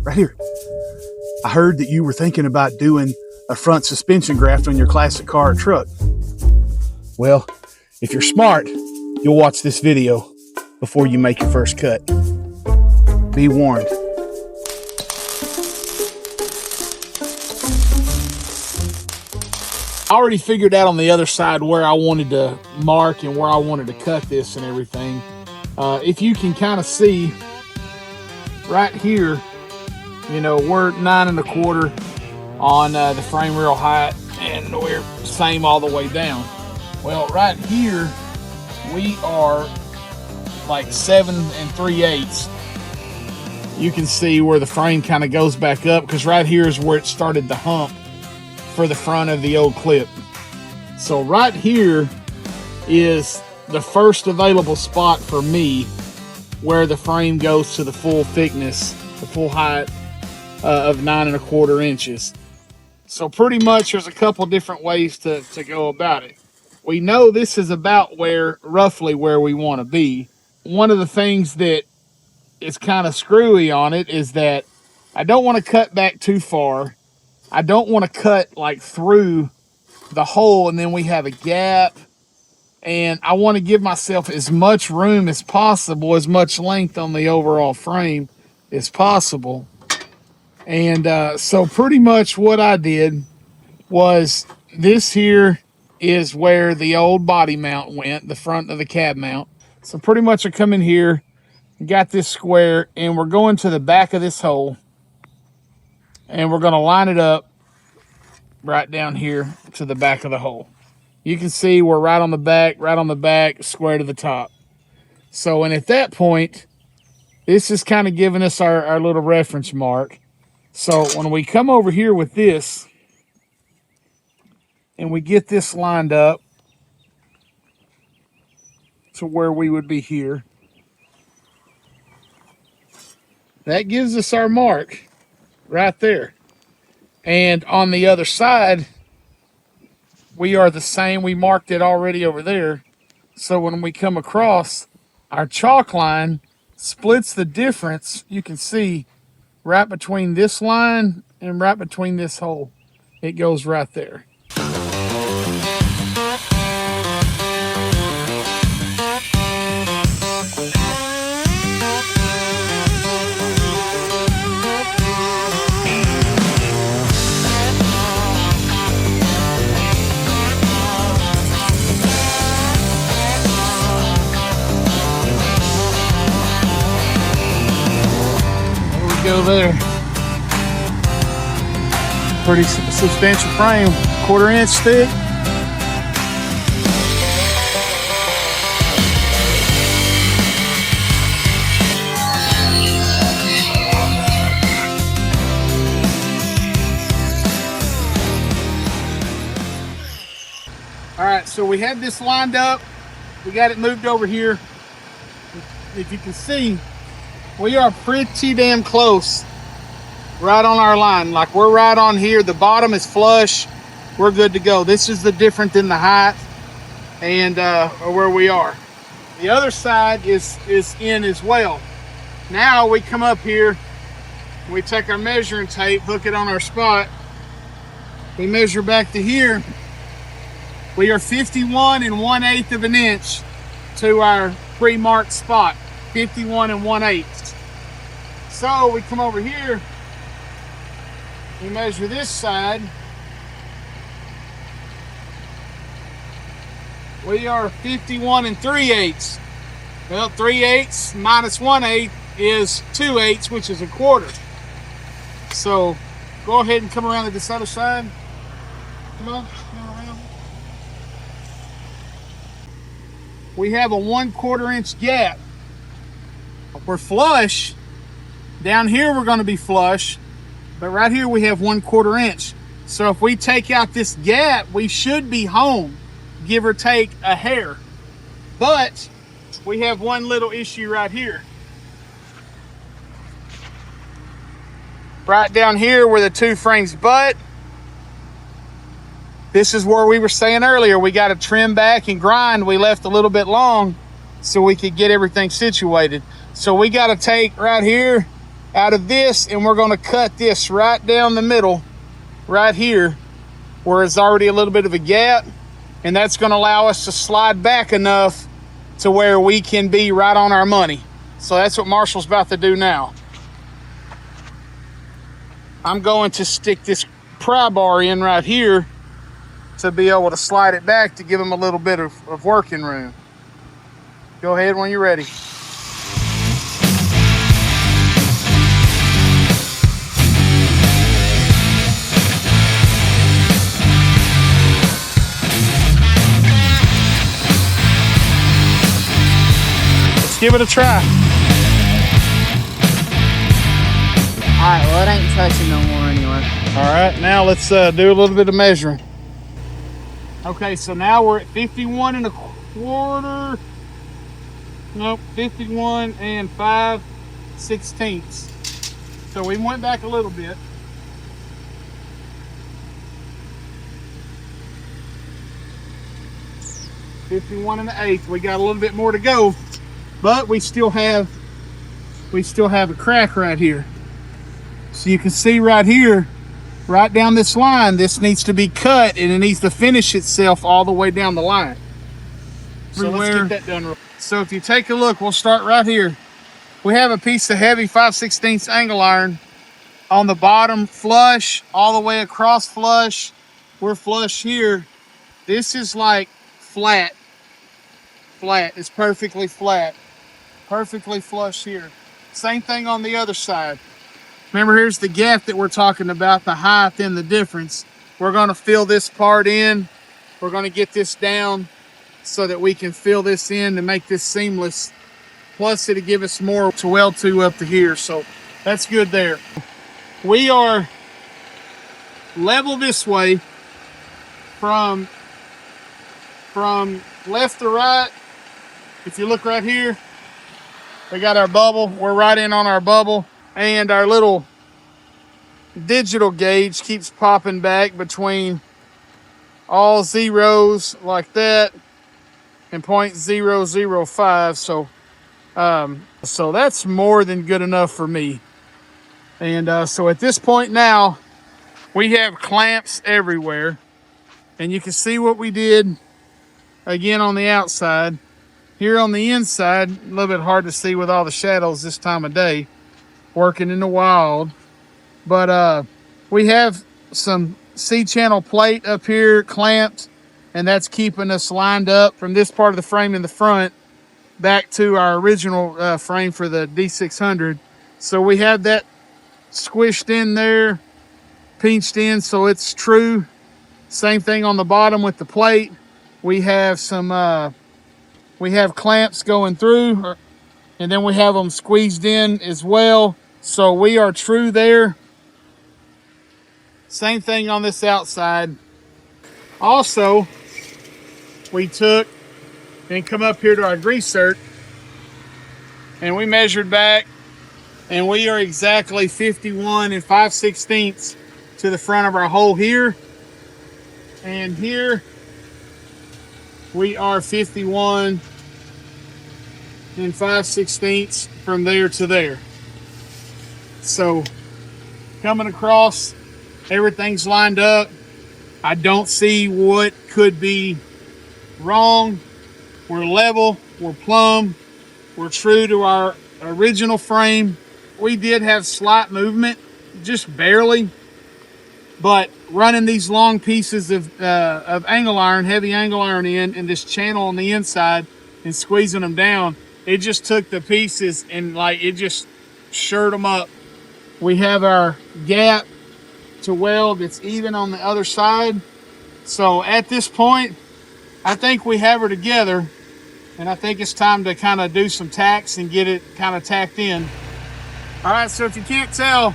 right here. I heard that you were thinking about doing a front suspension graft on your classic car or truck. Well, if you're smart, you'll watch this video before you make your first cut. Be warned. I already figured out on the other side where I wanted to mark and where I wanted to cut this and everything. If you can kind of see right here, you know, we're 9 1/4 on the frame rail height, and we're same all the way down. Well, right here, we are like 7 3/8. You can see where the frame kind of goes back up, because right here is where it started the hump for the front of the old clip. So right here is the first available spot for me where the frame goes to the full thickness, the full height of 9 1/4 inches. So pretty much there's a couple different ways to go about it. We know this is about roughly where we want to be. One of the things that is kind of screwy on it is that I don't want to cut back too far. I don't want to cut like through the hole and then we have a gap. And I want to give myself as much room as possible, as much length on the overall frame as possible. And so pretty much what I did was, this here is where the old body mount went, the front of the cab mount. So pretty much I come in here, got this square, and we're going to the back of this hole. And we're going to line it up right down here to the back of the hole. You can see we're right on the back, square to the top. So, and at that point, this is kind of giving us our little reference mark. So when we come over here with this, and we get this lined up to where we would be here, that gives us our mark right there. And on the other side, we are the same. We marked it already over there. So when we come across, our chalk line splits the difference. You can see right between this line and right between this hole. It goes right there. Go there. Pretty substantial frame, 1/4 inch thick. All right, so we had this lined up. We got it moved over here. If you can see, we are pretty damn close, right on our line. Like, we're right on here. The bottom is flush. We're good to go. This is the difference in the height and where we are. The other side is in as well. Now we come up here, we take our measuring tape, hook it on our spot. We measure back to here. We are 51 1/8 of an inch to our pre-marked spot. 51 1/8. So we come over here, we measure this side. We are 51 3/8. Well, 3/8 minus 1/8 is 2/8, which is 1/4. So go ahead and come around to this other side. Come on, come around. We have a 1/4 inch gap. We're flush. Down here we're going to be flush, but right here we have 1/4 inch. So if we take out this gap, we should be home, give or take a hair. But we have one little issue right here. Right down here where the two frames butt, this is where we were saying earlier, we got to trim back and grind. We left a little bit long so we could get everything situated. So we got to take right here out of this, and we're going to cut this right down the middle, right here, where it's already a little bit of a gap, and that's going to allow us to slide back enough to where we can be right on our money. So that's what Marshall's about to do now. I'm going to stick this pry bar in right here to be able to slide it back to give them a little bit of working room. Go ahead when you're ready. Let's give it a try. Alright, well it ain't touching no more anyway. Alright, now let's do a little bit of measuring. Okay, so now we're at 51 1/4. Nope, 51 5/16. So we went back a little bit. $51 1/8. We got a little bit more to go, but we still have a crack right here. So you can see right here, right down this line, this needs to be cut, and it needs to finish itself all the way down the line. So let's get that done. So if you take a look, we'll start right here. We have a piece of heavy 5/16 angle iron on the bottom flush, all the way across flush. We're flush here. This is like flat. It's perfectly flat. Perfectly flush here. Same thing on the other side. Remember, here's the gap that we're talking about, the height and the difference. We're going to fill this part in. We're going to get this down so that we can fill this in to make this seamless. Plus, it'll give us more to weld to up to here. So that's good there. We are level this way from left to right. If you look right here, we got our bubble. We're right in on our bubble. And our little digital gauge keeps popping back between all zeros like that and 0.005. So that's more than good enough for me. And so at this point now, we have clamps everywhere. And you can see what we did again on the outside. Here on the inside, a little bit hard to see with all the shadows this time of day, working in the wild. But we have some C-channel plate up here clamped, and that's keeping us lined up from this part of the frame in the front back to our original frame for the D600. So we have that squished in there, pinched in so it's true. Same thing on the bottom with the plate. We have some we have clamps going through, and then we have them squeezed in as well. So we are true there. Same thing on this outside. Also, we took and come up here to our grease cert, and we measured back, and we are exactly 51 5/16 to the front of our hole here. And here we are 51 5/16 from there to there. So coming across, everything's lined up. I don't see what could be wrong. We're level, we're plumb, we're true to our original frame. We did have slight movement, just barely, but running these long pieces of angle iron, heavy angle iron in this channel on the inside and squeezing them down, it just took the pieces and like it just shirred them up. We have our gap to weld that's even on the other side. So at this point, I think we have her together, and I think it's time to kind of do some tacks and get it kind of tacked in. All right, so if you can't tell,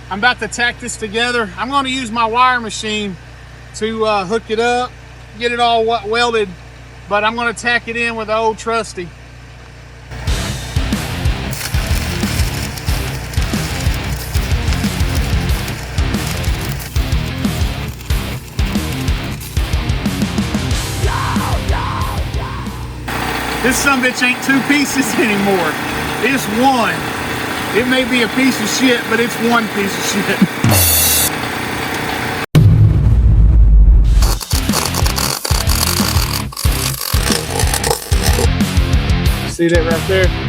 I'm about to tack this together. I'm going to use my wire machine to hook it up, get it all welded, but I'm going to tack it in with the old trusty. This sumbitch ain't two pieces anymore. It's one. It may be a piece of shit, but it's one piece of shit. See that right there?